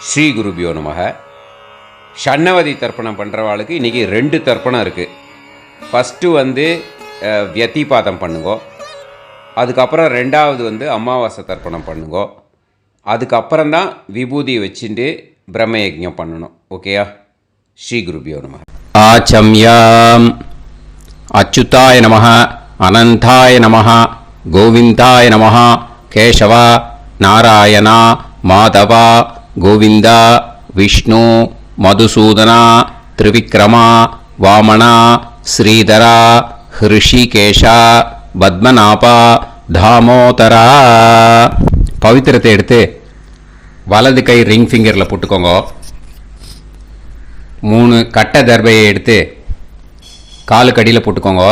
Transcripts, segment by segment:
ஸ்ரீ குருபியோ நமக. ஷண்ணவதி தர்ப்பணம் பண்ணுறவாளுக்கு இன்றைக்கி 2 தர்ப்பணம் இருக்குது. ஃபஸ்ட்டு வியத்திபாதம் பண்ணுங்கோ. அதுக்கப்புறம் 2வது அமாவாசை தர்ப்பணம் பண்ணுங்கோ. அதுக்கப்புறம்தான் விபூதி வச்சுட்டு பிரம்மயஜ்ஞம் பண்ணணும். ஓகேயா? ஸ்ரீ குருபியோ நமக. ஆச்சம்யாம். அச்சுதாய நமஹ, அனந்தாய நமஹ, கோவிந்தாய நமஹ, கேசவா, நாராயணா, மாதவா, கோவிந்தா, விஷ்ணு, மதுசூதனா, திரிவிக்ரமா, வாமனா, ஸ்ரீதரா, ஹிருஷிகேஷா, பத்மநாபா, தாமோதரா. பவித்திரத்தை எடுத்து வலது கை ரிங் ஃபிங்கரில் போட்டுக்கோங்க. 3 கட்டை தர்பையை எடுத்து காலுக்கடியில் போட்டுக்கோங்க.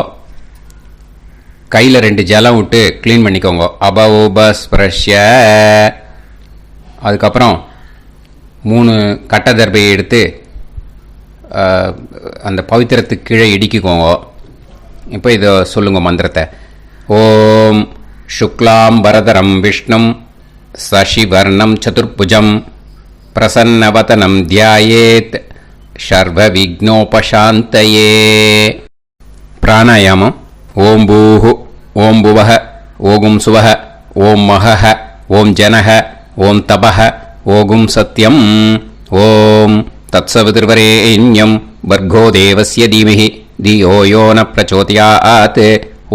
கையில் 2 ஜலம் விட்டு க்ளீன் பண்ணிக்கோங்க. அபஓபஸ்பிரஷ்ய. அதுக்கப்புறம் 3 கட்டை தர்பையை எடுத்து அந்த பவித்திரத்துக்கு கீழே இடிக்கிக்கோங்க. இப்போ இதை சொல்லுங்க மந்திரத்தை. ஓம் சுக்லாம் வரதரம் விஷ்ணும் சசிவர்ணம் சதுர்புஜம் பிரசன்னவதனம் தியாயேத் சர்வ விக்னோபசாந்தயே. பிராணாயாமம். ஓம் பூஹு, ஓம் புவஹ, ஓகும் சுவஹ, ஓம் மஹஹ, ஓம் ஜனஹ, ஓம் தபஹ, ஓகும் சத்யம். ஓம் தத்சவிதுர்வரேண்யம் வர்கோ தேவஸ்ய தீமஹி தியோ யோ ந பிரச்சோதயாத்.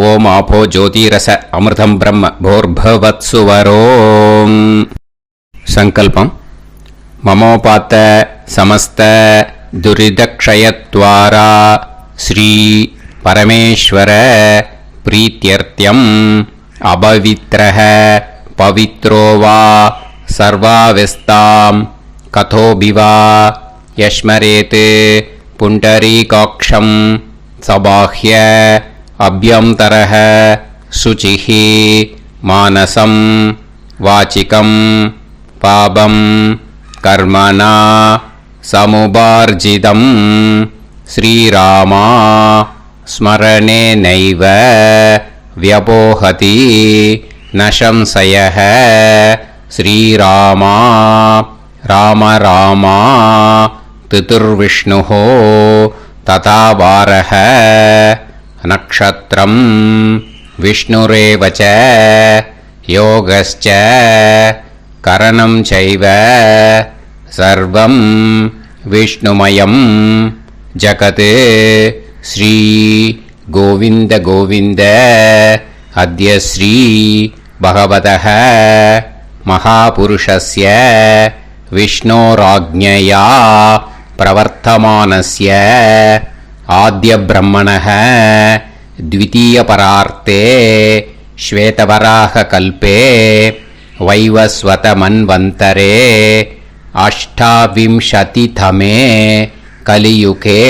ஓம் ஆபோ ஜோதிரச அமிர்தம் பிரம்ம போர்பவத்சுவரோம். சங்கல்பம். மமோபாத்த சமஸ்த துரிதக்ஷயத்வாரா ஸ்ரீ பரமேஸ்வர பிரீத்யர்த்தியம் அபவித்ரஹ பவித்ரோ வா சர்வாவஸ்தாம் கதோபிவா யஸ்மரேத் புண்டரீகாக்ஷம் சபாஹ்ய அப்யந்தரஹ சுசிஹ மானசம் வாசிகம் பாபம் கர்மணா சமுபார்ஜிதம் ஸ்ரீராமா ஸ்மரணேனைவ வ்யபோஹதி நசம்சயः. ஸ்ரீராமா ராம ராமா திதுர்விஷ்ணுः ததா வாரः. நக்ஷத்ரம் விஷ்ணுரேவ ச யோகஸ்ச கரணம் சைவ சர்வம் விஷ்ணுமயம் ஜகத். ஸ்ரீ கோவிந்த கோவிந்த. அத்ய ஸ்ரீ பகவதः மகாபுருஷஸ்ய விஷ்ணோராஜ்ஞயா பிரவர்த்தமானஸ்ய ஆத்ய பிரம்மணः த்விதீயபரார்த்தே ஸ்வேதவராக கல்பே வைவஸ்வத மன்வந்தரே அஷ்டாவிம்சதிதமே கலியுகே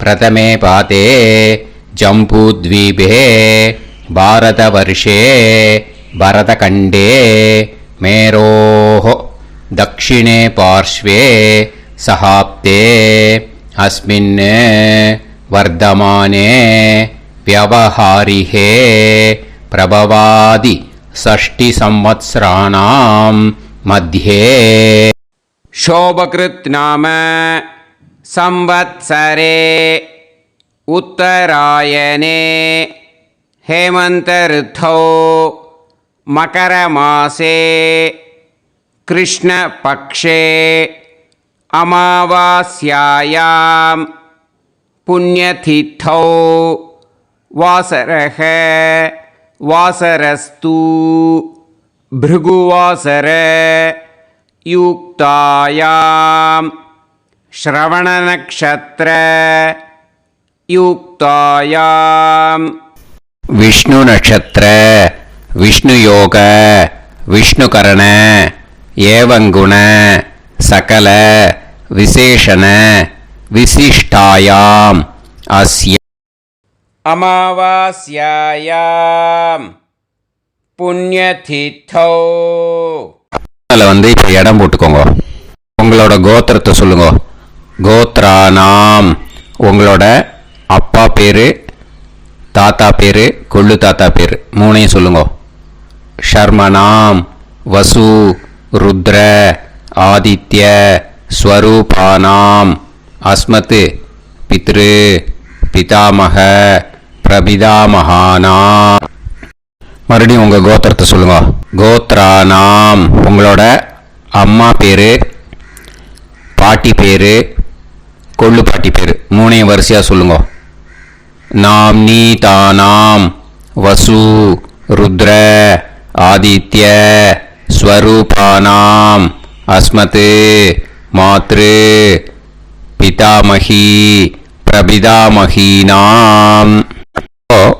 பிரதமே பாதே ஜம்பூத்வீபே பாரதவர்ஷே பரதகண்டே மேரோः தக்ஷிணே பார்ஷ்வே சஹாப்தே அஸ்மின் வர்தமானே व्यवहारिहे प्रभवादि 6 संवत्सराणां मध्ये शोभकृत् नाम संवत्सरे उत्तरायणे हेमन्त ऋतौ मकरमासे कृष्णपक्षे अमावास्यायां पुण्यतिथौ वासरः वासरस्तु भृगुवासर युक्तायां श्रवणनक्षत्र युक्तायां विष्णु नक्षत्र विष्णु योग विष्णुकरण एवं गुण सकल विशेषण विशिष्टायां अस्य अमावास्यायां पुण्यतिथौ. அதில் இப்போ இடம் போட்டுக்கோங்க. உங்களோட கோத்திரத்தை சொல்லுங்க. கோத்ரானாம். உங்களோட அப்பா பேர், தாத்தா பேர், கொள்ளு தாத்தா பேர் 3ஐயும் சொல்லுங்க. ஷர்மனாம் வசு ருத்ர ஆதித்ய ஸ்வரூபானாம் அஸ்மத் பித்ரு பிதாமக பிரபிதாமகானாம். மறுபடியும் உங்கள் கோத்திரத்தை சொல்லுங்க. கோத்ரானாம் உங்களோட அம்மா பேர், பாட்டி பேர், கொள்ளு பாட்டி பேர் மூணையும் வரிசையாக சொல்லுங்க. நாம்னி தானாம் வசு ருத்ர ஆதித்ய ஸ்வரூபானாம் அஸ்மத் மாத்ரு பிதாமகி பிரபிதாமகீனாம்.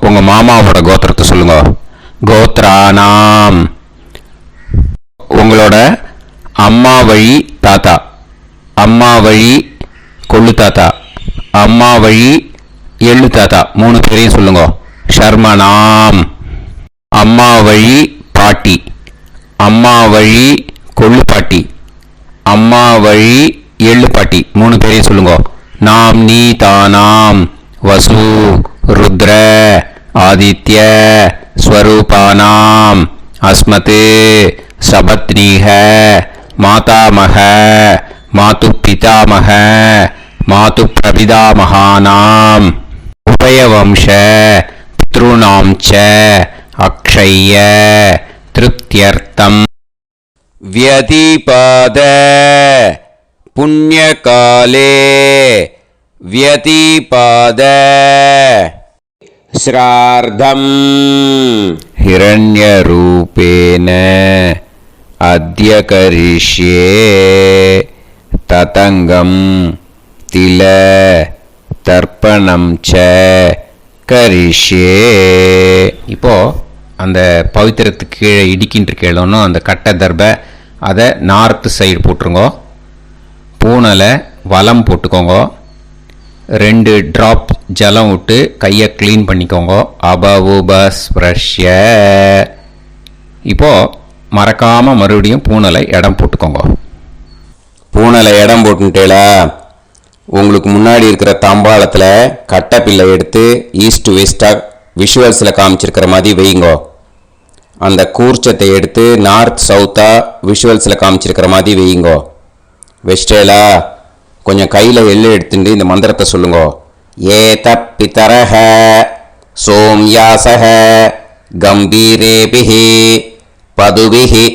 உங்கள் மாமாவோட கோத்திரத்தை சொல்லுங்க. கோத்ரானாம் உங்களோட அம்மா வழி தாத்தா, அம்மா வழி கொள்ளு தாத்தா, அம்மா வழி எள்ளு தாத்தா மூணு பேரையும் சொல்லுங்க. ஷர்மனாம் அம்மா வழி பாட்டி, அம்மா வழி கொள்ளு பாட்டி, அம்மா வழி எள்ளு பாட்டி மூணு பேரையும் சொல்லுங்க. நாம் நீ தானாம் வசு ருத்ர ஆதித்ய ஸ்வரூபானாம் அஸ்மத் சபத்னீஹ மாதாமக மாது பிதாமக மாது பிரபிதாமகானாம் உபயவம்ச பித்ருணாம் ச அக்ஷய்ய திருப்தியர்த்தம். व्यतिपाद पुण्यकाले व्यतिपाद श्रार्धम् हिरण्यरूपेण अद्य करिष्ये ततङ्गं तिल தர்ப்பணம் ச கரிஷ்யே. இப்போ அந்த பவித்திரத்துக்கு கீழே இடிக்கின்ற கேளோன்னு அந்த கட்டை தர்பை அதை நார்த்து சைடு போட்டுருங்க. பூனலை வலம் போட்டுக்கோங்க. 2 ட்ராப் ஜலம் விட்டு கையை க்ளீன் பண்ணிக்கோங்க. அபவுபஸ்ப்ரஷ்ய. இப்போது மறக்காமல் மறுபடியும் பூனலை இடம் போட்டுக்கோங்க. பூனலை இடம் போட்டுட்டேலா, உங்களுக்கு முன்னாடி இருக்கிற தாம்பாளத்தில் கட்டை பிள்ளை எடுத்து ஈஸ்ட் வெஸ்டாக விஷுவல்ஸில் காமிச்சிருக்கிற மாதிரி வைங்கோ. அந்த கூர்ச்சத்தை எடுத்து நார்த் சவுத்தாக விஷுவல்ஸில் காமிச்சிருக்கிற மாதிரி வைங்கோ. வெஸ்டேலா கொஞ்சம் கையில் எள்ளு எடுத்துட்டு இந்த மந்திரத்தை சொல்லுங்க. ஏத பிதரஹ சோம்யாசஹ கம்பீரேபிஹி பதுபிஹி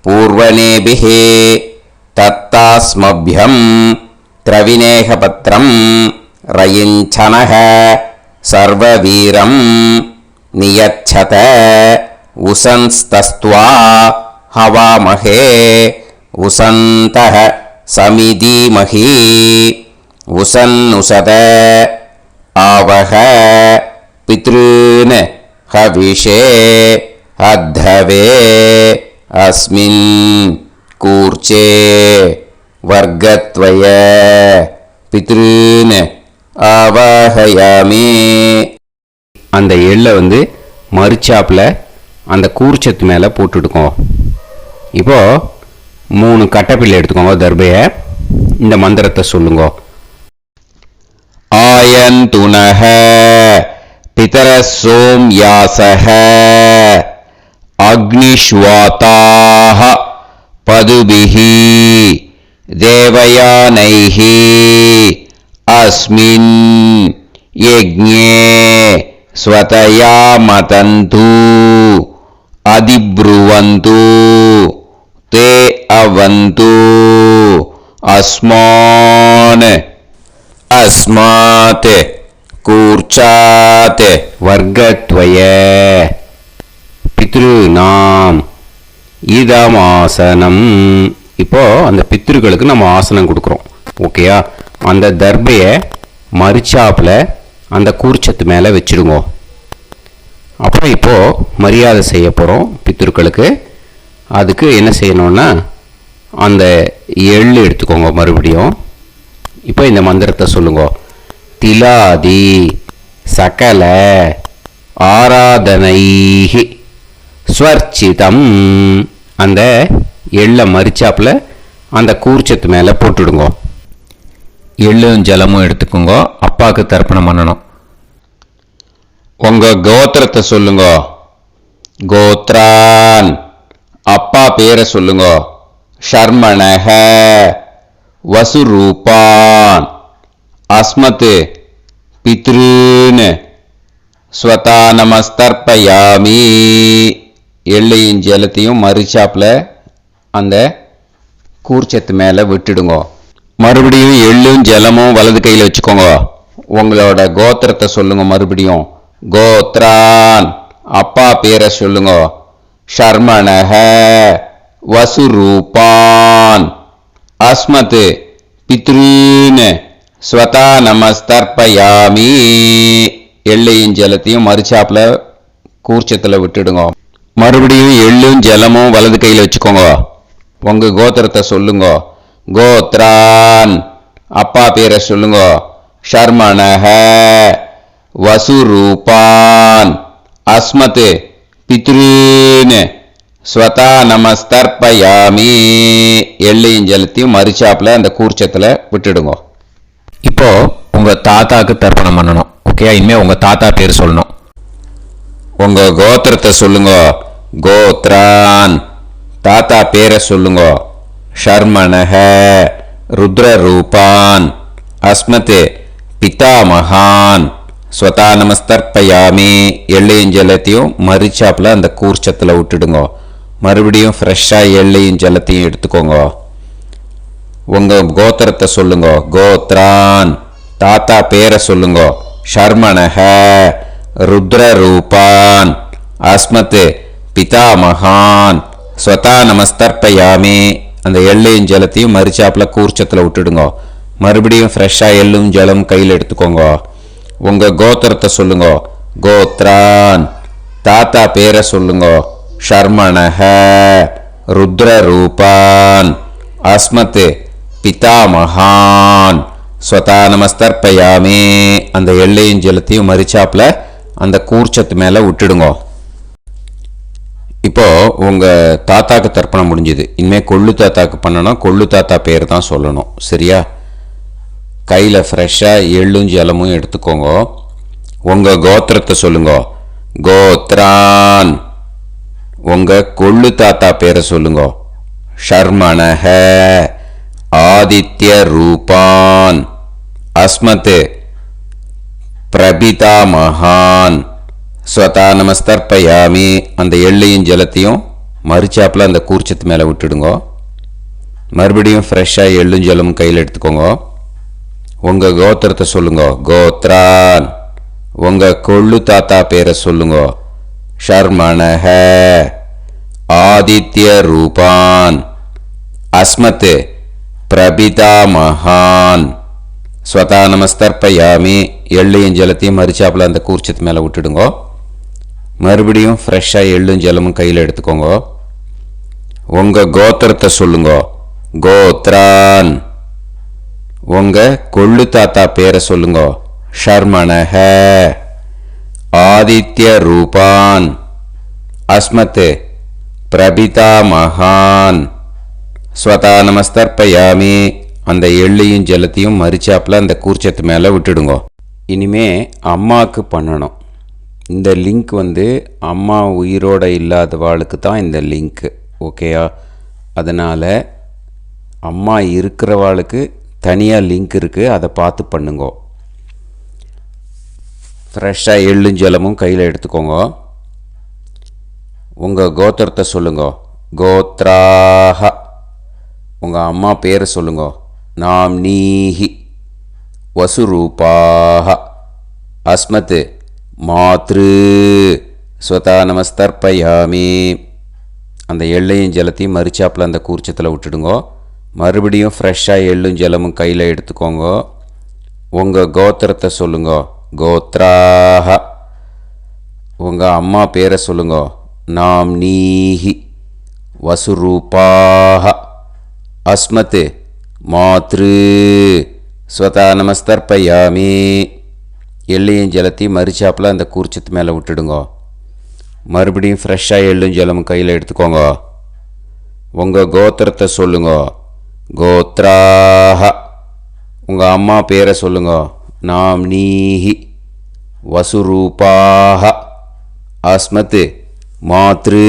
பூர்வனேபிஹி தத்தாஸ்மப்யம் திரவிநேகபத்ரம் ரயிஞ்சனஹ சர்வவீரம் நியச்சத உசன்ஸ்தஸ்த்வா ஹவாமஹே உசந்தஹ சமிதீமஹி உசன்னுசத ஆவஹ பித்ருன் ஹவிஷே அத்தவே அஸ்மின் கூர்ச்சே வர்க்கத்வய பித்ருன் ஆவாஹயாமி. அந்த எள்ளை மறுச்சாப்பில் அந்த கூர்ச்சத்து மேலே போட்டுடுக்கோங்க. இப்போது 3 கட்டைப்பிள்ளை எடுத்துக்கோங்க. தர்பையை இந்த மந்திரத்தை சொல்லுங்க. ஆயந்துனஹ பிதரசோம்யாசஹ அக்னிஷ்வாதாஹ பதுபிஹி தேவயானைஹி அஸ்மின் யஜ்ஞே ஸ்வதயா மதந்து அதிப்ருவந்து தே அவது அஸ்மான் அஸ்மாத் கூர்ச்சாத் வர்க்கத்வய பித்ருநாம் இதமாசனம். இப்போது அந்த பித்ருக்களுக்கு நம்ம ஆசனம் கொடுக்குறோம். ஓகேயா? அந்த தர்பையை மறுச்சாப்பில் அந்த கூர்ச்சத்து மேலே வச்சுடுங்க. அப்புறம் இப்போது மரியாதை செய்ய போகிறோம் பித்ருக்களுக்கு. அதுக்கு என்ன செய்யணும்னா அந்த எள்ளு எடுத்துக்கோங்க. மறுபடியும் இப்போ இந்த மந்திரத்தை சொல்லுங்க. திலாதி சகல ஆராதனைஹி ஸ்வர்ச்சிதம். அந்த எள்ளை மரிச்சாப்பில் அந்த கூர்ச்சத்து மேலே போட்டுடுங்க. எள்ளும் ஜலமும் எடுத்துக்கோங்க. அப்பாவுக்கு தர்ப்பணம் பண்ணணும். உங்கள் கோத்திரத்தை சொல்லுங்க. கோத்ரான் அப்பா பேரை சொல்லுங்க. ஷர்மணஹ வசுரூபான் அஸ்மத் பித்ருன் ஸ்வதா நமஸ்தர்ப்பயாமி. எள்ளையும் ஜலத்தையும் மறுச்சாப்பில் அந்த கூர்ச்சத்து மேலே விட்டுடுங்க. மறுபடியும் எள்ளும் ஜலமும் வலது கையில் வச்சுக்கோங்க. உங்களோட கோத்திரத்தை சொல்லுங்க. மறுபடியும் கோத்ரான் அப்பா பேரை சொல்லுங்க. ஷர்மணஹ வசுரூபான் அஸ்மத் பித்ருன் ஸ்வதா நமஸ்தர்ப்பயாமி. எள்ளையும் ஜலத்தையும் மறுச்சாப்பில் கூர்ச்சத்தில் விட்டுடுங்க. மறுபடியும் எள்ளும் ஜலமும் வலது கையில் வச்சுக்கோங்க. உங்கள் கோத்திரத்தை சொல்லுங்க. கோத்ரான் அப்பா பேரை சொல்லுங்க. ஷர்மணஹ வசுரூபான் அஸ்மத் பித்ருன் ஸ்வதா நமஸ்தர்ப்பயாமி. எள்ளையும் ஜலத்தையும் மறுச்சாப்பில் அந்த கூர்ச்சத்தில் விட்டுடுங்க. இப்போ உங்கள் தாத்தாக்கு தர்ப்பணம் பண்ணணும். ஓகே, இனிமேல் உங்கள் தாத்தா பேர் சொல்லணும். உங்கள் கோத்திரத்தை சொல்லுங்க. கோத்ரான் தாத்தா பேரை சொல்லுங்க. ஷர்மணஹ ருத்ரரூபான் அஸ்மத் பிதாமகான் ஸ்வதா நமஸ்தர்ப்பயாமி. எள்ளையும் ஜலத்தையும் மறுச்சாப்பில் அந்த கூர்ச்சத்தில் விட்டுடுங்க. மறுபடியும் ஃப்ரெஷ்ஷாக எள்ளையும் ஜலத்தையும் எடுத்துக்கோங்க. உங்கள் கோத்திரத்தை சொல்லுங்க. கோத்ரான் தாத்தா பேரை சொல்லுங்க. ஷர்மணஹ ருத்ரரூபான் அஸ்மத் பிதாமகான் ஸ்வதா நமஸ்தர்ப்பயாமி. அந்த எள்ளையும் ஜலத்தையும் மறுச்சாப்பில் கூர்ச்சத்தில் விட்டுடுங்க. மறுபடியும் ஃப்ரெஷ்ஷாக எள்ளும் ஜலம் கையில் எடுத்துக்கோங்க. உங்கள் கோத்திரத்தை சொல்லுங்க. கோத்ரான் தாத்தா பேரை சொல்லுங்க. ஷர்மணஹ ருத்ரரூபான் அஸ்மத் பிதாமகான் ஸ்வதா நமஸ்தர்ப்பயாமி. அந்த எள்ளையும் ஜலத்தையும் மறுச்சாப்பில் அந்த கூர்ச்சத்து மேலே விட்டுடுங்க. இப்போது உங்கள் தாத்தாக்கு தர்ப்பணம் முடிஞ்சுது. இனிமேல் கொள்ளு தாத்தாக்கு பண்ணணும். கொள்ளு தாத்தா பேர் தான் சொல்லணும். சரியா? கையில் ஃப்ரெஷ்ஷாக எள்ளும் ஜலமும் எடுத்துக்கோங்க. உங்கள் கோத்திரத்தை சொல்லுங்க. கோத்ரான் உங்கள் கொள்ளு தாத்தா பேரை சொல்லுங்க. ஷர்மணஹ ஆதித்ய ரூபான் அஸ்மத் பிரபிதாமகான் ஸ்வதா நமஸ்தர்ப்பயாமி. அந்த எள்ளையும் ஜலத்தையும் மறுச்சாப்பில் அந்த கூர்ச்சத்து மேலே விட்டுடுங்க. மறுபடியும் ஃப்ரெஷ்ஷாக எள்ளும் ஜலமும் கையில் எடுத்துக்கோங்க. உங்கள் கோத்திரத்தை சொல்லுங்க. கோத்ரான் உங்கள் கொள்ளு தாத்தா பேரை சொல்லுங்க. ஷர்மணஹ ஆதித்ய ரூபான் அஸ்மத் பிரபிதாமகான் ஸ்வதா நமஸ்தர்ப்பயாமி. எள்ளையும் ஜலத்தையும் மறுச்சாப்பில் அந்த கூர்ச்சத்து மேலே விட்டுடுங்க. மறுபடியும் ஃப்ரெஷ்ஷாக எள்ளும் ஜலமும் கையில் எடுத்துக்கோங்க. உங்கள் கோத்திரத்தை சொல்லுங்க. கோத்ரான் உங்கள் கொள்ளு தாத்தா பேரை சொல்லுங்க. ஷர்மணஹ ஆதித்ய ரூபான் அஸ்மத் பிரபிதாமகான் ஸ்வதா நமஸ்தர்ப்பயாமி. அந்த எள்ளையும் ஜலத்தையும் மறுச்சாப்பில் அந்த கூர்ச்சத்து மேலே விட்டுடுங்க. இனிமே அம்மாவுக்கு பண்ணணும். இந்த லிங்க் அம்மா உயிரோடு இல்லாதவாளுக்கு தான் இந்த லிங்க்கு. ஓகேயா? அதனால் அம்மா இருக்கிறவாளுக்கு தனியாக லிங்க் இருக்குது. அதை பார்த்து பண்ணுங்க. ஃப்ரெஷ்ஷாக எள்ளும் ஜலமும் கையில் எடுத்துக்கோங்க. உங்கள் கோத்திரத்தை சொல்லுங்க. கோத்ராஹ உங்கள் அம்மா பேரை சொல்லுங்க. நாம்னீஹி வசுரூபாஹ அஸ்மத் மாத்ரு ஸ்வதா நமஸ்தர்ப்பயாமி. அந்த எள்ளையும் ஜலத்தையும் மறுச்சாப்பில் அந்த கூர்ச்சத்தில் விட்டுடுங்க. மறுபடியும் ஃப்ரெஷ்ஷாக எள்ளும் ஜலமும் கையில் எடுத்துக்கோங்க. உங்கள் கோத்திரத்தை சொல்லுங்க. கோத்ராஹ உங்கள் அம்மா பேரை சொல்லுங்க. நாம்னீஹி வசுரூபாஹ அஸ்மத் மாத்ரு ஸ்வதா நமஸ்தர்ப்பயாமி. எள்ளையும் ஜலத்தையும் மறுச்சாப்பில் அந்த கூர்ச்சத்து மேலே விட்டுடுங்க. மறுபடியும் ஃப்ரெஷ்ஷாக எள்ளும் ஜலமும் கையில் எடுத்துக்கோங்க. உங்கள் கோத்திரத்தை சொல்லுங்க. கோத்ராஹ உங்கள் அம்மா பேரை சொல்லுங்க. நாம்னீஹி வசுரூபாஹ அஸ்மத் மாத்ரு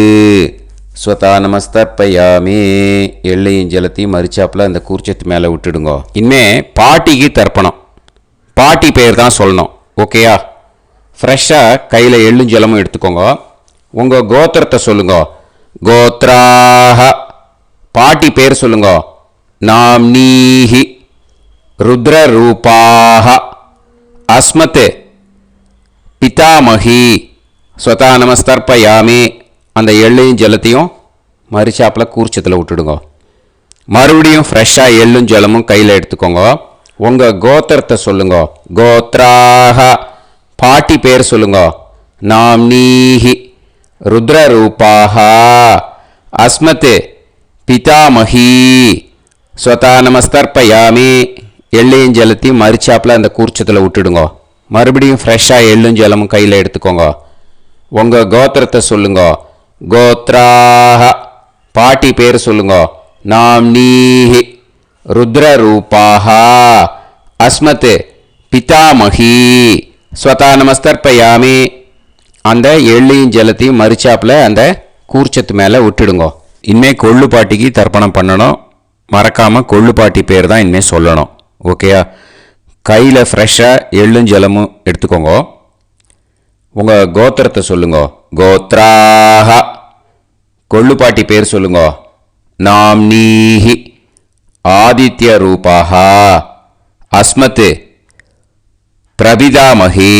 ஸ்வதா நமஸ்தர்ப்பயாமி. எள்ளையும் ஜலத்தையும் மறிச்சாப்பில் அந்த கூர்ச்சத்து மேலே விட்டுடுங்க. இனிமே பாட்டிக்கு தர்ப்பணம். பாட்டி பேர் தான் சொல்லணும். ஓகேயா? ஃப்ரெஷ்ஷாக கையில் எள்ளும் ஜலமும் எடுத்துக்கோங்க. உங்கள் கோத்திரத்தை சொல்லுங்க. கோத்ராக. பாட்டி பேர் சொல்லுங்க. நாம்னீஹி ருத்ரரூபாக அஸ்மத் பிதாமகி. ஸ்வதா நமஸ்தர்ப்பயாமி. அந்த எள்ளையும் ஜலத்தையும் மறிச்சாப்பில் கூர்ச்சத்தில் விட்டுடுங்க. மறுபடியும் ஃப்ரெஷ்ஷாக எள்ளும் ஜலமும் கையில் எடுத்துக்கோங்க. உங்கள் கோத்திரத்தை சொல்லுங்க. கோத்ராக. பாட்டி பேர் சொல்லுங்க. நாம்னீஹி ருத்ரரூபாக அஸ்மத் பிதாமகி. ஸ்வதா நமஸ்தர்ப்பயாமி. எள்ளையும் ஜலத்தையும் மறிச்சாப்பில் அந்த கூர்ச்சத்தில் விட்டுடுங்க. மறுபடியும் ஃப்ரெஷ்ஷாக எள்ளும் ஜலமும் கையில் எடுத்துக்கோங்க. உங்கள் கோத்திரத்தை சொல்லுங்க. கோத்ராக. பாட்டி பேர் சொல்லுங்க. நாம்னீஹி ருத்ரரூபாக அஸ்மத் பிதாமகி. ஸ்வதா நமஸ்தர்ப்பயாமி. அந்த எள்ளையும் ஜலத்தையும் மறிச்சாப்பில் அந்த கூர்ச்சத்து மேலே விட்டுடுங்க. இனிமேல் கொள்ளு பாட்டிக்கு தர்ப்பணம் பண்ணணும். மறக்காமல் கொள்ளு பாட்டி பேர் தான் இனிமேல் சொல்லணும். ஓகேயா? கையில் ஃப்ரெஷ்ஷாக எள்ளும் ஜலமும் எடுத்துக்கோங்க. உங்கள் கோத்திரத்தை சொல்லுங்க. கோத்ராக. கொள்ளு பாட்டி பேர் சொல்லுங்க. நாம்னீஹி ஆதித்ய ரூபாக அஸ்மத் பிரபிதாமகி.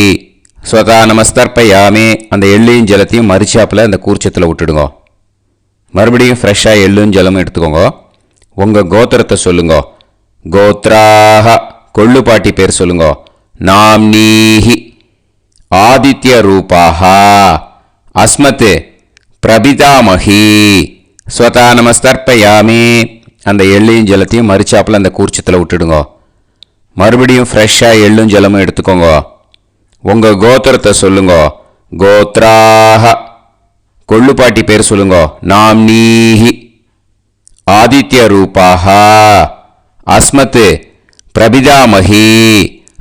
ஸ்வதா நமஸ்தர்ப்பயாமி. அந்த எள்ளையும் ஜலத்தையும் மறிச்சாப்பில் அந்த கூர்ச்சத்தில் விட்டுடுங்க. மறுபடியும் ஃப்ரெஷ்ஷாக எள்ளும் ஜலமும் எடுத்துக்கோங்க. உங்கள் கோத்திரத்தை சொல்லுங்க. கோத்ராக. கொள்ளு பாட்டி பேர் சொல்லுங்க. நாம்னீஹி ஆதித்ய ரூபாக அஸ்மத் பிரபிதாமகி. ஸ்வதா நமஸ்தர்ப்பயாமி. அந்த எள்ளையும் ஜலத்தையும் மறிச்சாப்பில் அந்த கூர்ச்சத்தில் விட்டுடுங்க. மறுபடியும் ஃப்ரெஷ்ஷாக எள்ளும் ஜலமும் எடுத்துக்கோங்க. உங்கள் கோத்திரத்தை சொல்லுங்க. கோத்ராக. கொள்ளு பாட்டி பேர் சொல்லுங்க. நாம்னீஹி ஆதித்ய ரூபாக அஸ்மத் பிரபிதாமகி.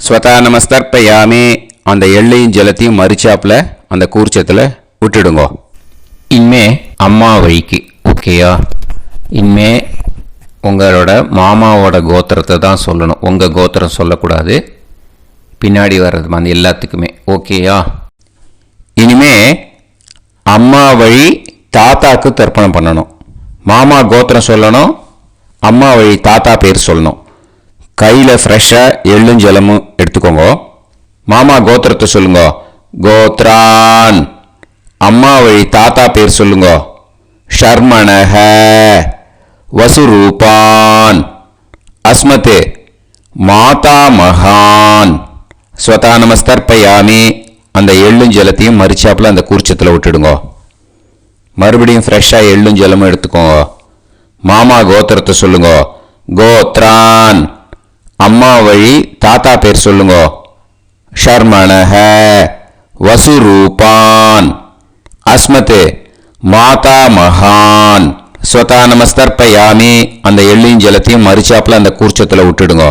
ஸ்வதா நமஸ்தர்ப்பயாமி. அந்த எள்ளையும் ஜலத்தையும் மறிச்சாப்பில் அந்த கூர்ச்சத்தில் விட்டுடுங்க. இனிமே அம்மா வழிக்கு. ஓகேயா? இனிமே உங்களோட மாமாவோட கோத்திரத்தை தான் சொல்லணும். உங்கள் கோத்திரம் சொல்லக்கூடாது. பின்னாடி வர்றது வந்து எல்லாத்துக்குமே. ஓகேயா? இனிமே அம்மா வழி தாத்தாக்கு தர்ப்பணம் பண்ணணும். மாமா கோத்திரம் சொல்லணும். அம்மா வழி தாத்தா பேர் சொல்லணும். கையில் ஃப்ரெஷ்ஷாக எள்ளும் ஜலமும் எடுத்துக்கோங்க. மாமா கோத்திரத்தை சொல்லுங்க. கோத்ரான். அம்மா வழி தாத்தா பேர் சொல்லுங்க. ஷர்மணஹ வசுரூபான் அஸ்மத் மாதாமகான். ஸ்வதா நமஸ்தர்ப்பயாமி. அந்த எள்ளும் ஜலத்தையும் மறிச்சாப்பில் அந்த கூர்ச்சத்தில் விட்டுடுங்க. மறுபடியும் ஃப்ரெஷ்ஷாக எள்ளும் ஜலமும் எடுத்துக்கோங்க. மாமா கோத்திரத்தை சொல்லுங்க. கோத்ரான். அம்மா வழி தாத்தா பேர் சொல்லுங்க. ஷர்மணஹ வசுரூபான் அஸ்மத் மாதாமகான். ஸ்வதா நமஸ்தர்ப்பயாமி. அந்த எள்ளையும் ஜலத்தையும் மறிச்சாப்பில் அந்த கூர்ச்சத்தில் விட்டுடுங்க.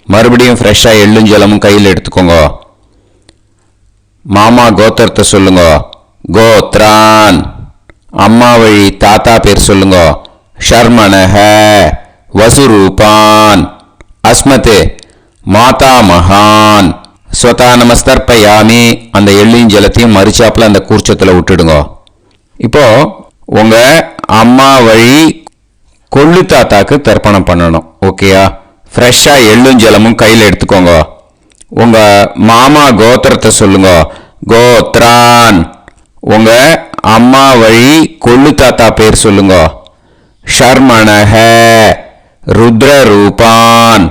மறுபடியும் ஃப்ரெஷ்ஷாக எள்ளும் ஜலமும் கையில் எடுத்துக்கோங்க. மாமா கோத்திரத்தை சொல்லுங்க. கோத்ரான். அம்மா வழி தாத்தா பேர் சொல்லுங்க. ஷர்மணஹ வசுரூபான் அஸ்மத் மாதாமகான். ஸ்வதா நமஸ்தர்ப்பயாமி. அந்த எள்ளையும் ஜலத்தையும் மறிச்சாப்பில் அந்த கூர்ச்சத்தில் விட்டுடுங்க. இப்போ உங்கள் அம்மா வழி கொள்ளு தாத்தாக்கு தர்ப்பணம் பண்ணணும். ஓகேயா? ஃப்ரெஷ்ஷாக எள்ளும் ஜலமும் கையில் எடுத்துக்கோங்க. உங்கள் மாமா கோத்திரத்தை சொல்லுங்க. கோத்ரான். உங்கள் அம்மா வழி கொள்ளு தாத்தா பேர் சொல்லுங்க. ஷர்மணஹ ருத்ரரூபான்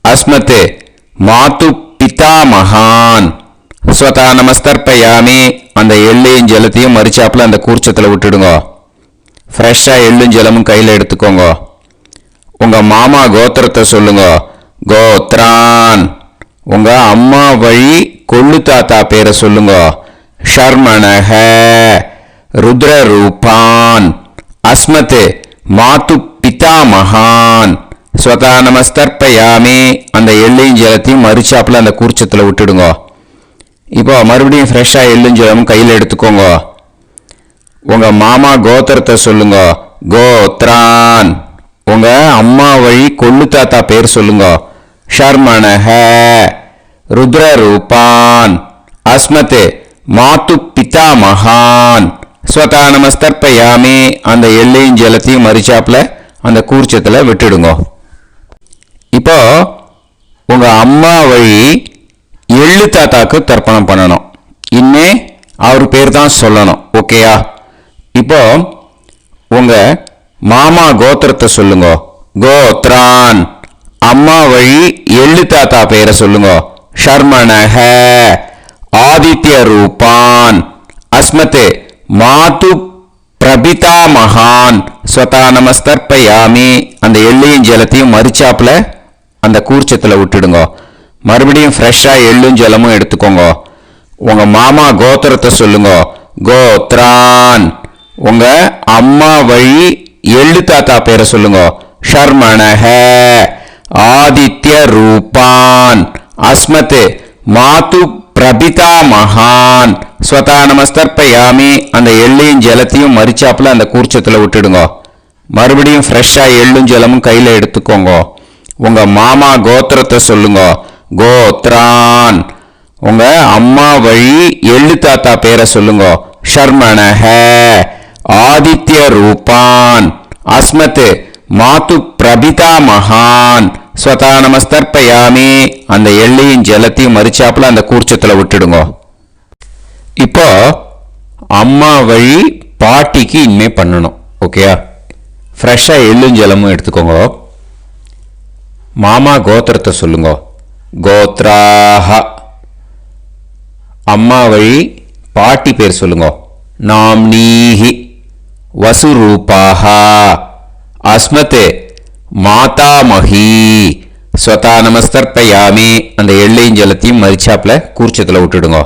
அஸ்மத் மாது பிதாமகான். ஸ்வதா நமஸ்தர்ப்பயாமி. அந்த எள்ளையும் ஜலத்தையும் மறிச்சாப்பில் அந்த கூர்ச்சத்தில் விட்டுடுங்க. ஃப்ரெஷ்ஷாக எள்ளும் ஜலமும் கையில் எடுத்துக்கோங்க. உங்கள் மாமா கோத்திரத்தை சொல்லுங்க. கோத்ரான். உங்கள் அம்மா வழி கொள்ளு தாத்தா பேரை சொல்லுங்க. ஷர்மணஹ ருத்ரரூபான் அஸ்மத் மாது பிதாமகான். ஸ்வதா நமஸ்தர்ப்பயாமி. அந்த எள்ளையும் ஜலத்தையும் மறிச்சாப்பில் அந்த கூர்ச்சத்தில் விட்டுடுங்க. இப்போ மறுபடியும் ஃப்ரெஷ்ஷாக எள்ளும் ஜலமும் கையில் எடுத்துக்கோங்க. உங்க மாமா கோத்திரத்தை சொல்லுங்க. கோத்ரான். உங்க அம்மா வழி கொள்ளு தாத்தா பேர் சொல்லுங்க. ஷர்மணஹ. ருத்ரரூபான். அஸ்மத் மாத்து பிதா மகான். ஸ்வதா நமஸ்தர்ப்பயாமி. அந்த எள்ளையும் ஜலத்தையும் மறிச்சாப்புல அந்த கூர்ச்சத்தில் விட்டுடுங்க. இப்போ உங்க அம்மா வழி எள்ளு தாத்தாக்கு தர்ப்பணம் பண்ணணும். இன்னே அவர் பேர் தான் சொல்லணும். ஓகேயா? இப்போ உங்க மாமா கோத்திரத்தை சொல்லுங்க. கோத்ரான். அம்மா வழி எள்ளு தாத்தா பேரை சொல்லுங்க. ஷர்மணஹ. ஆதித்ய ரூபான். அஸ்மத் மாது பிரபிதா மகான். ஸ்வதா நமஸ்தர்ப்பயாமி. அந்த எள்ளையும் ஜலத்தையும் மறிச்சாப்புல அந்த கூர்ச்சத்தில் விட்டுடுங்க. மறுபடியும் ஃப்ரெஷ்ஷாக எள்ளும் ஜலமும் எடுத்துக்கோங்க. உங்க மாமா கோத்திரத்தை சொல்லுங்க. கோத்ரான். உங்க அம்மா வழி எள்ளு தாத்தா பேரை சொல்லுங்க. ஷர்மணஹ. ஆதித்ய ரூபான். அஸ்மத் மாது பிரபிதா மகான். ஸ்வதா நமஸ்தர்ப்பயாமி. அந்த எள்ளையும் ஜலத்தையும் மறிச்சாப்புல அந்த கூர்ச்சத்தில் விட்டுடுங்க. மறுபடியும் ஃப்ரெஷ்ஷாக எள்ளும் ஜலமும் கையில் எடுத்துக்கோங்க. உங்க மாமா கோத்திரத்தை சொல்லுங்க. கோத்ரான். உங்க அம்மா வழி எள்ளு தாத்தா பேரை சொல்லுங்க. ஷர்மணஹ. ஆதித்ய ரூபான். அஸ்மத் மாது பிரபிதா மகான். ஸ்வதா நமஸ்தர்ப்பயாமி. அந்த எள்ளையும் ஜலத்தையும் மறிச்சாப்புல அந்த கூர்ச்சத்தில் விட்டுடுங்க. இப்போ அம்மா வழி பாட்டிக்கு இனிமே பண்ணணும். ஓகேயா? ஃப்ரெஷ்ஷாக எள்ளும் ஜலமும் எடுத்துக்கோங்க. மாமா கோத்திரத்தை சொல்லுங்க. கோத்ராஹ. அம்மா வழி பாட்டி பேர் சொல்லுங்க. நாம்னீஹி. வசுரூபாஹ. அஸ்மத் மாதாமஹி. ஸ்வதா நமஸ்தர்ப்பயாமி. அந்த எள்ளையும் ஜலத்தையும் மறிச்சாப்புல கூர்ச்சத்தில் விட்டுடுங்க.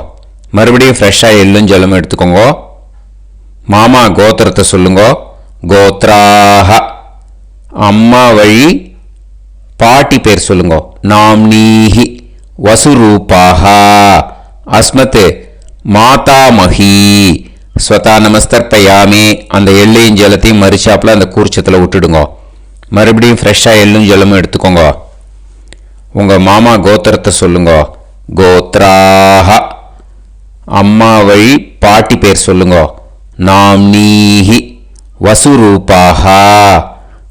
மறுபடியும் ஃப்ரெஷ்ஷாக எள்ளும் ஜலமும் எடுத்துக்கோங்க. மாமா கோத்திரத்தை சொல்லுங்க. கோத்ராஹ. அம்மா வழி பாட்டி பேர் சொல்லுங்க. நாம்னீஹி. வசுரூபாஹ. அஸ்மத் மாதாமஹி. ஸ்வதா நமஸ்தர்ப்பயாமி. அந்த எள்ளையும் ஜலத்தையும் மறிச்சாப்புல அந்த கூர்ச்சத்தில் விட்டுடுங்க. மறுபடியும் ஃப்ரெஷ்ஷாக எள்ளும் ஜலமும் எடுத்துக்கோங்க. உங்க மாமா கோத்திரத்தை சொல்லுங்க. கோத்ராஹ. அம்மா வழி பாட்டி பேர் சொல்லுங்க. நாம்னீஹி. வசுரூபாஹ.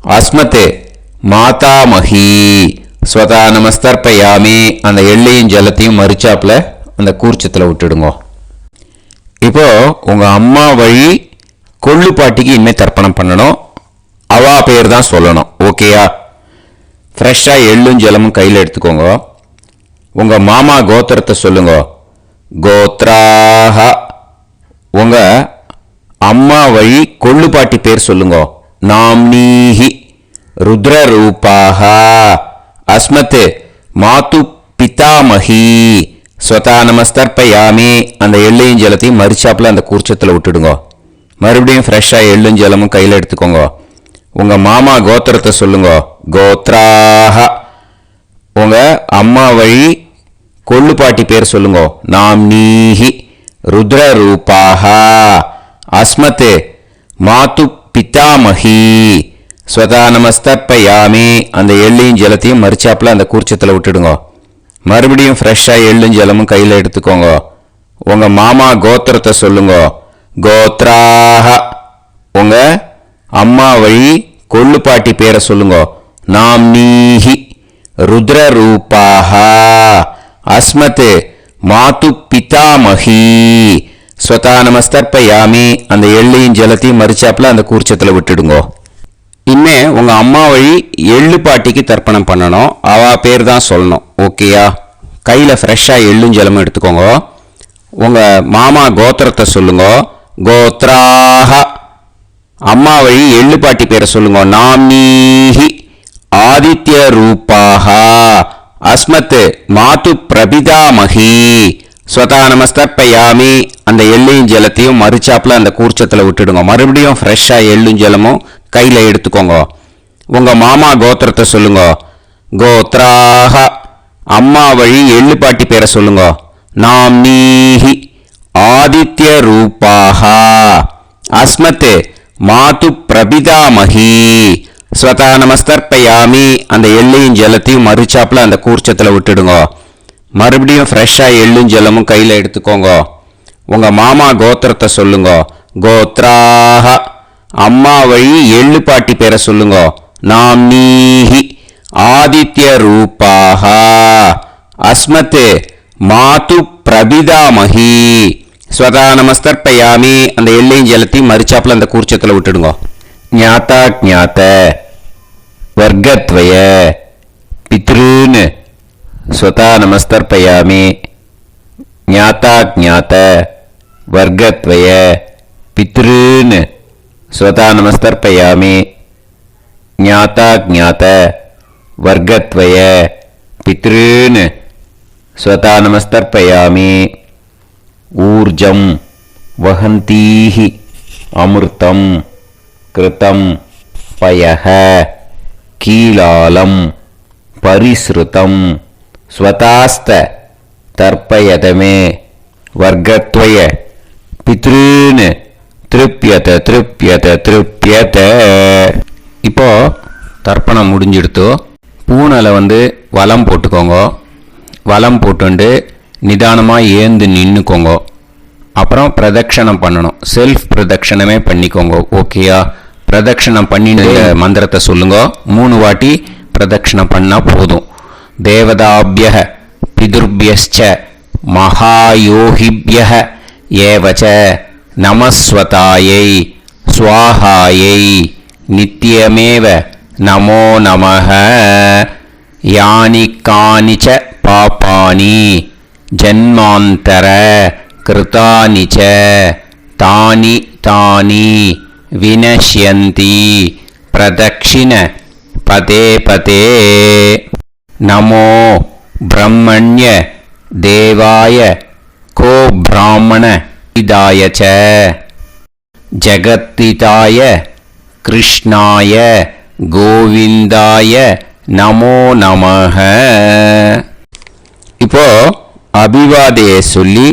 அஸ்மத் மாதாமஹி. ஸ்வதா நமஸ்தர்ப்பயாமி. அந்த எள்ளையும் ஜலத்தையும் மறிச்சாப்புல அந்த கூர்ச்சத்தில் விட்டுடுங்க. இப்போ உங்க அம்மா வழி கொள்ளு பாட்டிக்கு இனிமேல் தர்ப்பணம் பண்ணணும். அவா பேர் தான் சொல்லணும். ஓகேயா? ஃப்ரெஷ்ஷாக எள்ளும் ஜலமும் கையில் எடுத்துக்கோங்க. உங்க மாமா கோத்திரத்தை சொல்லுங்க. கோத்ராஹ. உங்க அம்மா வழி கொள்ளு பாட்டி பேர் சொல்லுங்க. நாம்னீஹி. ருத்ரரூபாஹ. அஸ்மத் மாது பிதாமஹி. ஸ்வதா நமஸ்தர்ப்பயாமி. அந்த எள்ளையும் ஜலத்தையும் மறிச்சாப்புல அந்த கூர்ச்சத்தில் விட்டுடுங்க. மறுபடியும் ஃப்ரெஷ்ஷாக எள்ளும் ஜலமும் கையில் எடுத்துக்கோங்க. உங்க மாமா கோத்திரத்தை சொல்லுங்க. கோத்ராஹ. உங்க அம்மா வழி கொள்ளு பாட்டி பேர் சொல்லுங்க. நாம்னீஹி. ருத்ரரூபாஹ. அஸ்மத் மாது பிதாமஹி. ஸ்வதா நமஸ்தர்ப்பயாமி. அந்த எள்ளையும் ஜலத்தையும் மறிச்சாப்புல அந்த கூர்ச்சத்தில் விட்டுடுங்க. மறுபடியும் ஃப்ரெஷ்ஷாக எள்ளும் ஜலமும் கையில் எடுத்துக்கோங்க. உங்க மாமா கோத்திரத்தை சொல்லுங்க. கோத்ராஹ. உங்க அம்மா வழி கொள்ளு பாட்டி பேரை சொல்லுங்க. நாம்னீஹி. ருத்ரரூபாஹ. அஸ்மத் மாது பிதாமஹி. ஸ்வதா நமஸ்தர்ப்பயாமி. அந்த எள்ளையும் ஜலத்தையும் மறிச்சாப்புல அந்த கூர்ச்சத்தில் விட்டுடுங்க. இனிமே உங்க அம்மா வழி எள்ளு பாட்டிக்கு தர்ப்பணம் பண்ணணும். அவ பேர் தான் சொல்லணும். ஓகேயா? கையில் ஃப்ரெஷ்ஷாக எள்ளும் ஜலமும் எடுத்துக்கோங்க. உங்க மாமா கோத்திரத்தை சொல்லுங்க. கோத்ராஹ. அம்மா வழி எள்ளு பாட்டி பேரை சொல்லுங்க. நாம்னீஹி. ஆதித்ய ரூபாஹ. அஸ்மத் மாது பிரபிதாமஹி. ஸ்வதா நமஸ்தர்ப்பயாமி. அந்த எள்ளையும் ஜலத்தையும் மறிச்சாப்புல அந்த கூர்ச்சத்தில் விட்டுடுங்க. மறுபடியும் ஃப்ரெஷ்ஷாக எள்ளும் ஜலமும் கையில் எடுத்துக்கோங்க. உங்க மாமா கோத்திரத்தை சொல்லுங்க. கோத்ராஹ. அம்மா வழி எள்ளு பாட்டி பேரை சொல்லுங்க. நாம்னீஹி. ஆதித்ய ரூபாஹ. அஸ்மத் மாது பிரபிதாமகி ஸ்வதா நமஸ்தர்ப்பயாமி. அந்த எள்ளையும் ஜலத்தையும் மறுச்சாப்பில் அந்த கூர்ச்சத்தில் விட்டுடுங்க. மறுபடியும் ஃப்ரெஷ்ஷாக எள்ளும் ஜலமும் கையில் எடுத்துக்கோங்க. உங்கள் மாமா கோத்திரத்தை சொல்லுங்க. கோத்ராக அம்மா வழி எள்ளு பாட்டி பேரை சொல்லுங்க. நாம்னீஹி ஆதித்ய ரூபாக அஸ்மத் மாது பிரபிதாமகி ஸ்வதா நமஸ்தர்ப்பயாமி. அந்த எள்ளையும் ஜலத்தையும் மறுச்சாப்பில் அந்த கூர்ச்சத்தில் விட்டுடுங்க. ஞாதா ஜாத்த வர்க்கத்வய பித்ருன் ஸ்வதா நமஸ்தர்ப்பயாமி. ஞாதா ஜாத்த வர்க்கத்வய பித்ருன் ஸ்வதா நமஸ்தர்ப்பயாமி. ஞாதா ஜாத்த வர்க்கத்வய பித்ருன் ஸ்வதா நமஸ்தர்ப்பயாமி. ஊர்ஜம் வஹந்தீஹி அமிர்தம் கிருதம் பயஹ கீலாலம் பரிஸ்ருதம் ஸ்வதாஸ்த தர்ப்பயதமே வர்க்கத்வய பித்ருன் திருப்யத திருப்யத திருப்யத. இப்போ தர்ப்பணம் முடிஞ்சிடுத்து. பூனலை வலம் போட்டுக்கோங்க. வலம் போட்டுண்டு நிதானமாக ஏந்து நின்றுக்கோங்க. அப்புறம் பிரதட்சணம் பண்ணணும். செல்ஃப் பிரதட்சணமே பண்ணிக்கோங்க. ஓகேயா? பிரதட்சணம் பண்ணிட்டு மந்திரத்தை சொல்லுங்க. 3 வாட்டி பிரதட்சணம் பண்ணால் போதும். தேவதாபிய பிதுர்பியஸ்ச மகாயோகிபிய ஏவச்ச நமஸ்வதாயை ஸ்வாஹாயை நித்யமேவ நமோ நமஹ. யானி கானிச்ச பாபானி ஜன்மாந்தர கிருதானி ச தானி தானி வினஷ்யந்தி பிரதக்ஷிண பதே பதே. நமோ பிரம்மண்ய தேவாய கோ பிராமண இதாய ச ஜகத்திதாய கிருஷ்ணாய கோவிந்தாய நமோ நமஹ. இப்போ அபிவாதையை சொல்லி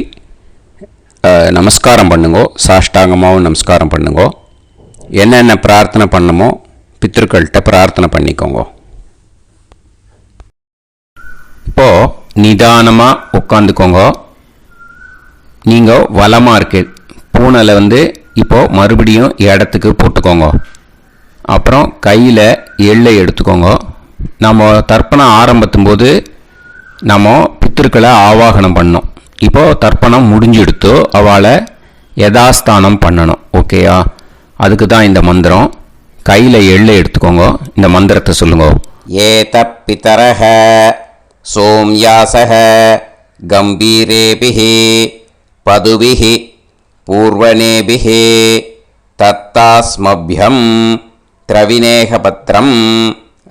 நமஸ்காரம் பண்ணுங்கோ. சாஷ்டாங்கமாகவும் நமஸ்காரம் பண்ணுங்கோ. என்னென்ன பிரார்த்தனை பண்ணமோ பித்ருக்கள்கிட்ட பிரார்த்தனை பண்ணிக்கோங்க. இப்போ நிதானமாக உட்காந்துக்கோங்க. நீங்கள் வலமாக இருக்கு பூனலை இப்போ மறுபடியும் இடத்துக்கு போட்டுக்கோங்க. அப்புறம் கையில் எள்ளை எடுத்துக்கோங்க. நம்ம தர்ப்பணம் ஆரம்பிக்கும் போது நம்ம பித்திருக்களை ஆவாகனம் பண்ணோம். இப்போது தர்ப்பணம் முடிஞ்செடுத்து அவளை யதாஸ்தானம் பண்ணணும். ஓகேயா? அதுக்கு தான் இந்த மந்திரம். கையில் எள்ளை எடுத்துக்கோங்க. இந்த மந்திரத்தை சொல்லுங்க. ஏத பிதரஹ சோம்யாசஹ கம்பீரேபிஹி பதுபிஹி பூர்வணேபிஹி தத்தாஸ்மப்யம் திரவிநேகபத்ரம்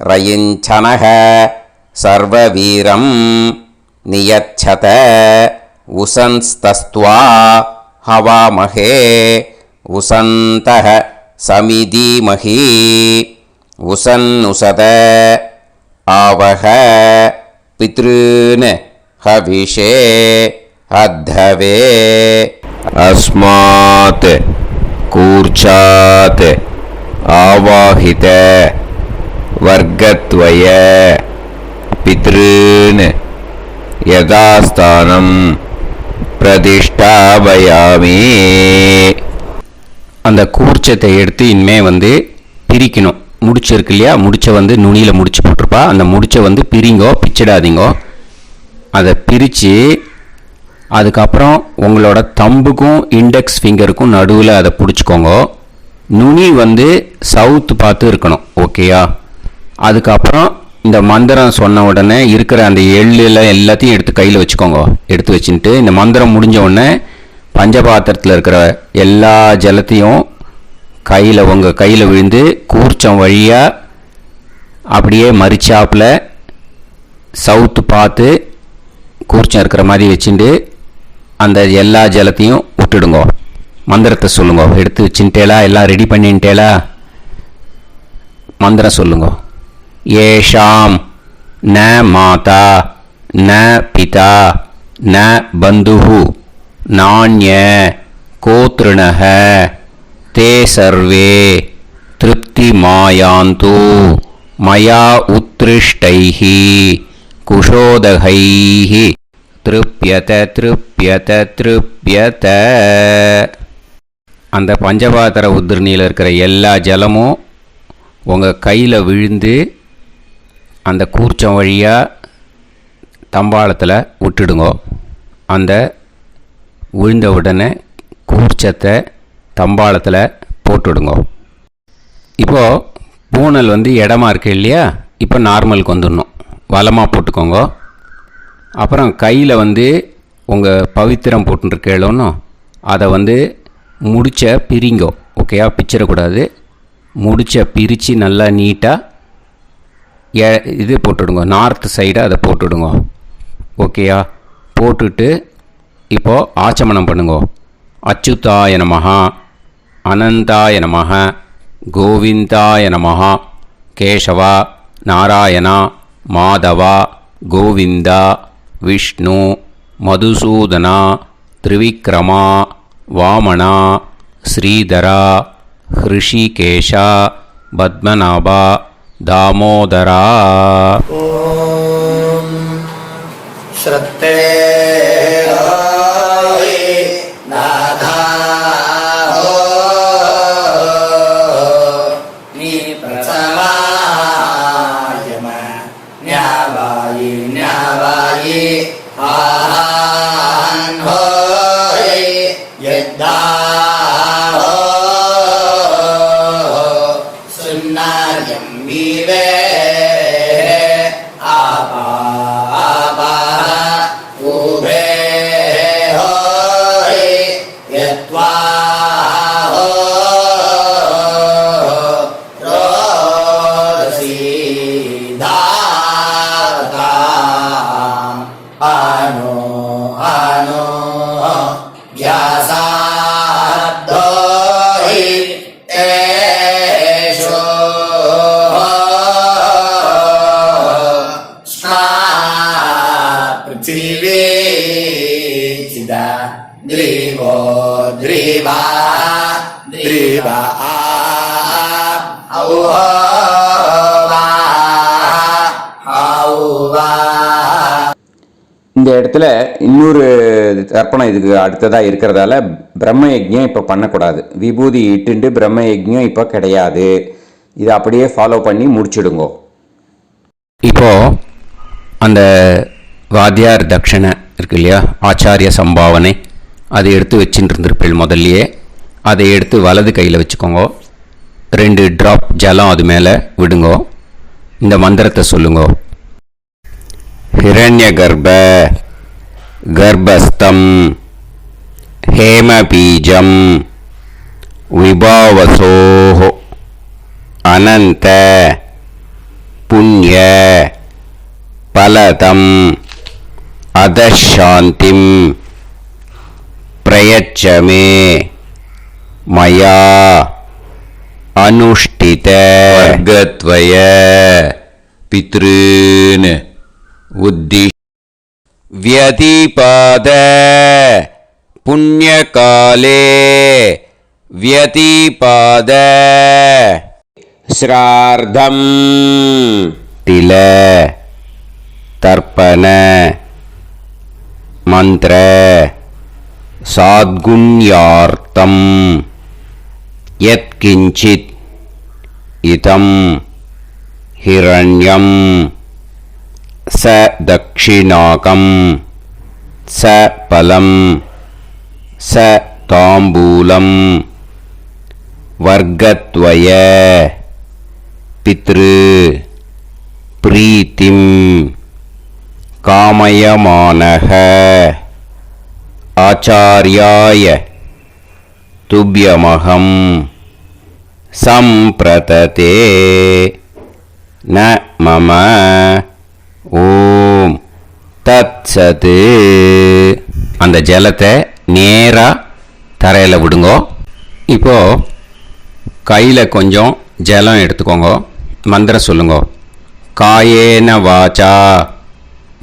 ரயிஞ்சனஹ சர்வவீரம் நியச்சத உசன்ஸ்தஸ்த்வா ஹவாமஹே உசந்தஹ சமிதீமஹி உசன்னுசத ஆவஹ பித்ருன் ஹவிஷே அத்தவே. அஸ்மாத் கூர்ச்சாத் ஆவாஹித வர்க்கத்வய பித்ருன் யதாஸ்தானம் பிரதிஷ்டாபயாமி. அந்த கூர்ச்சத்தை எடுத்து இனிமே பிரிக்கணும். முடிச்சு இருக்கு இல்லையா? முடிச்சை நுனியில் முடிச்சு போட்டிருப்பா. அந்த முடிச்சை பிரிங்கோ, பிச்சிடாதீங்கோ. அதை பிரித்து அதுக்கப்புறம் உங்களோட தம்புக்கும் இண்டெக்ஸ் ஃபிங்கருக்கும் நடுவில் அதை பிடிச்சிக்கோங்க. நுனி சவுத்து பார்த்து இருக்கணும். ஓகேயா? அதுக்கப்புறம் இந்த மந்திரம் சொன்ன உடனே இருக்கிற அந்த எள்ளில் எல்லாத்தையும் எடுத்து கையில் வச்சுக்கோங்க. எடுத்து வச்சுட்டு இந்த மந்திரம் முடிஞ்ச உடனே பஞ்சபாத்திரத்தில் இருக்கிற எல்லா ஜலத்தையும் உங்கள் கையில் விழுந்து கூர்ச்சம் வழியாக அப்படியே மறிச்சாப்பில் சவுத்து பார்த்து கூர்ச்சம் இருக்கிற மாதிரி வச்சுட்டு அந்த எல்லா ஜலத்தையும் விட்டுடுங்க. மந்திரத்தை சொல்லுங்க. எடுத்து வச்சுட்டேலா? எல்லாம் ரெடி பண்ணிட்டேலா? மந்திரம் சொல்லுங்க. ஏஷாம் ந மாதா ந பிதா ந பந்துஹு நாண்ய கோத்ருணஹ ते सर्वे तृप्तिमायान्तु मया उत्कृष्टैः कुशोदकैः तृप्यत तृप्यत तृप्यत. அந்த பஞ்சபாத்திர உதிரணியில் இருக்கிற எல்லா ஜலமும் உங்கள் கையில் விழுந்து அந்த கூர்ச்சம் வழியாக தம்பாளத்தில் விட்டுடுங்க. அந்த விழுந்த உடனே கூர்ச்சத்தை தம்பாளத்தில் போட்டுடுங்க. இப்போது பூனல் இடமா இருக்கு இல்லையா, இப்போ நார்மலுக்கு வந்துடணும். வலமாக போட்டுக்கோங்க. அப்புறம் கையில் உங்கள் பவித்திரம் போட்டுருக்கேளோன்னு அதை முடிச்ச பிரிங்கோ. ஓகேயா, பிச்சிடக்கூடாது. முடிச்ச பிரித்து நல்லா நீட்டாக இது போட்டுடுங்க. நார்த் சைடை அதை போட்டுடுங்க. ஓகேயா, போட்டுட்டு இப்போது ஆச்சமனம் பண்ணுங்க. அச்சுதாய நமஹ, அனந்தாய நமஹ, கோவிந்தாய நமஹ, கேசவா, நாராயணா, மாதவா, கோவிந்தா, விஷ்ணு, மதுசூதனா, திரிவிக்ரமா, வாமனா, ஸ்ரீதரா, ஹிருஷிகேஷா, பத்மநாபா, தாமோதரா. ஓம் ஸ்ரத்தே நாதா நீ பிரசமாயம ஞாவாயி ஞாவாயி ஆஹான் ஹோய் யத்தா சுன்னார்யம் வீவே ஆபா ஆபா உபே ஹோய் யத்வா ரோசி தாதா ஆனோ ஆனோ வ்யாசாத்தோஹி தேஷோ ஸ்னா பிருத்திவி சிதா த்ரிவோ த்ரிவா த்ரிவா ஔவா ஔவா. இந்த இடத்துல இன்னொரு தர்ப்பணம் இதுக்கு அடுத்ததாக இருக்கிறதால பிரம்ம யஜ்ஞம் இப்போ பண்ணக்கூடாது. விபூதி இட்டுண்டு பிரம்ம யஜ்ஞம் இப்போ கிடையாது. இதை அப்படியே ஃபாலோ பண்ணி முடிச்சிடுங்கோ. இப்போது அந்த வாத்தியார் தட்சணை இருக்கு இல்லையா, ஆச்சாரிய சம்பாவனை, அதை எடுத்து வச்சுட்டு இருந்திருப்பேள் முதல்லையே. அதை எடுத்து வலது கையில் வச்சுக்கோங்க. 2 ட்ராப் ஜலம் அது மேலே விடுங்கோ. இந்த மந்திரத்தை சொல்லுங்கோ. ஹிரண்ய கர்ப்ப கர்ப்பஸ்தம் ஹேமபீஜம் விபாவசோஹ அனந்த புண்ணிய பலதம் அதசாந்திம் பிரயச்சமே மயா அனுஷ்டித வர்கத்வய பித்ருன் உத்தி व्यतिपाद पुण्यकाले व्यतिपाद श्रार्धं तिल तर्पण मंत्र साद्गुण्यार्थं यत्किंचित् इतं हिरण्यं स दक्षिणाकं स फलं स ताम्बूलं वर्गद्वय पितृ प्रीतिं कामयमानः आचार्याय तुभ्यमहं संप्रतते न मम ஓம் தத் சத்து. அந்த ஜலத்தை நேராக தரையில் விடுங்கோ. இப்போது கையில் கொஞ்சம் ஜலம் எடுத்துக்கோங்க. மந்திரம் சொல்லுங்கோ. காயேன வாச்சா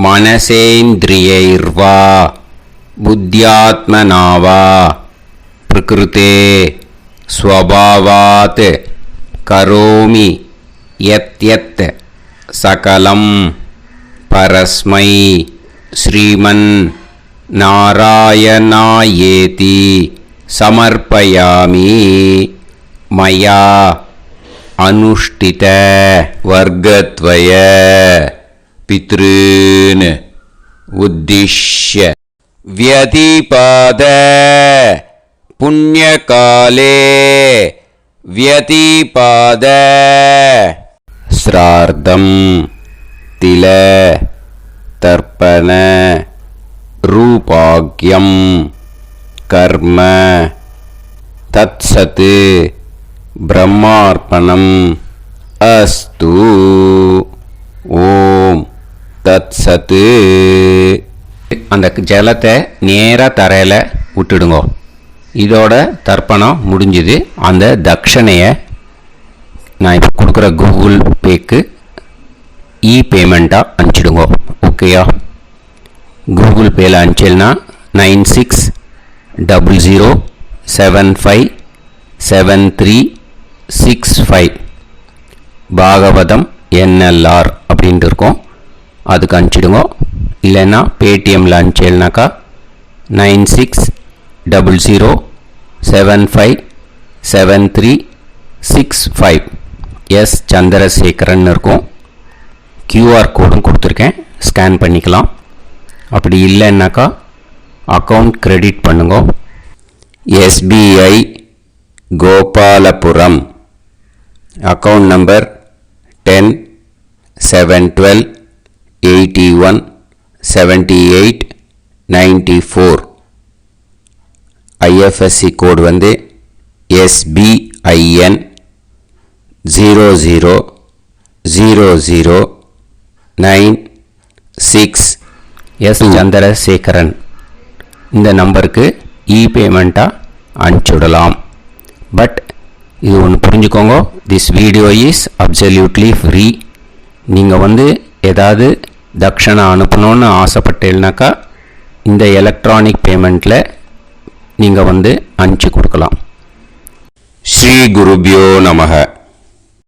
மனசேந்திரியைர்வா புத்தியாத்மனாவா பிரகிருதே स्वभावात् करोमि यत् सकलं परस्मै श्रीमन्नारायणायेति समर्पयामि मया अनुष्ठित वर्गद्वय पितॄन् उद्दिश्य व्यतिपाद पुण्यकाले व्यतिपाद श्राद्धं तिल तर्पण रूपाग्यं कर्म तत्सत् ब्रह्मार्पणम् अस्तु ஓம் தத்சத்து. அந்த ஜலத்தை நேராக தரையில் விட்டுடுங்கோ. இதோட தர்ப்பணம் முடிஞ்சுது. அந்த தட்சணையை நான் இப்போ கொடுக்குற கூகுள் பேக்கு பேமெண்ட்டாக அனுப்பிச்சிடுங்கோ. ஓகேயா? கூகுள் பேயில் அனுப்பிச்சல்னா 9600757365 பாகவதம் NLR அப்படின்ட்டு இருக்கும். அதுக்கு அனுப்பிச்சிடுங்க. இல்லைன்னா பேடிஎம்மில் அனுப்பிச்சேல்னாக்கா 9600757365 எஸ் சந்திரசேகரன் இருக்கும். QR கோடும் கொடுத்துருக்கேன், ஸ்கேன் பண்ணிக்கலாம். அப்படி இல்லைன்னாக்கா அக்கௌண்ட் கிரெடிட் பண்ணுங்க. SBI Gopalapuram account number 10-7-12-81-78-94. IFSC கோடு வந்து SBIN 000096 எஸ் சந்திரசேகரன். இந்த நம்பருக்கு பேமெண்ட்டாக அனுப்பிச்சுடலாம். பட் இது ஒன்று புரிஞ்சுக்கோங்க, this video is absolutely free. நீங்கள் வந்து ஏதாவது தட்சணை அனுப்பணுன்னு ஆசைப்பட்டேன்னாக்கா இந்த எலக்ட்ரானிக் பேமெண்ட்டில் நீங்கள் வந்து அனுப்பிச்சி கொடுக்கலாம். ஸ்ரீ குருபியோ நமக.